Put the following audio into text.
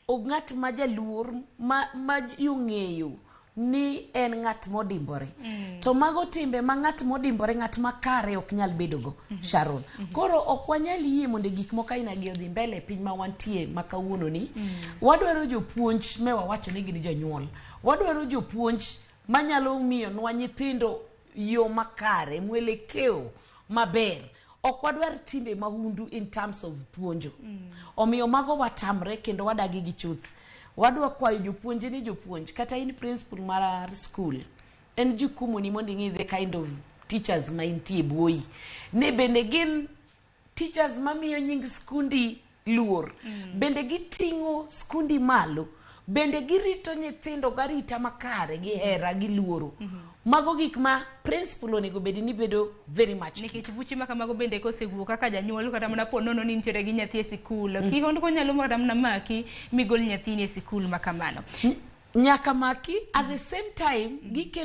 ng'at ma jaluor ma yung'eyo ni en ng'at modimbore. To mago timbe ma ng'at modimbore, ng'at makare ok nyal bedogo, Sharon. Koro ok wanyal yie mondo gik moko aina gi odhi mbele piny ma wantie ma kawuono ni. Wadwaro jopuonj me wawacho ni gin jonyuol. Wadwaro jopuonj manyalo miyo nwa nyithindo yo makare, mwelekeo maber. Ok wadwar timbe maundu in terms of puonjo. Omiyo mago watamre kendo wadagi gi chuth. Wadwa kwayo jopuonj ni jopuonj kata in principal mar school. En jukumu ni mondo ing'e the kind of teachers ma intie buoi. Ne bende gin teachers mamiyo nying skundi luor. Bende giting'o skundi malo. Bende girito nyithindo garita makare gi hera gi luoro. Mago gik ma principal onego bedi ni bedo very much. Nikech buche ma kamago bende kosewuok kaka janyuol kata mana po nono ni nitiere gi nyathi e sikul. Kihondko nyalo kata mana maki migol nyathini e sikul ma kamano. Nyaka maki at the same time gikelo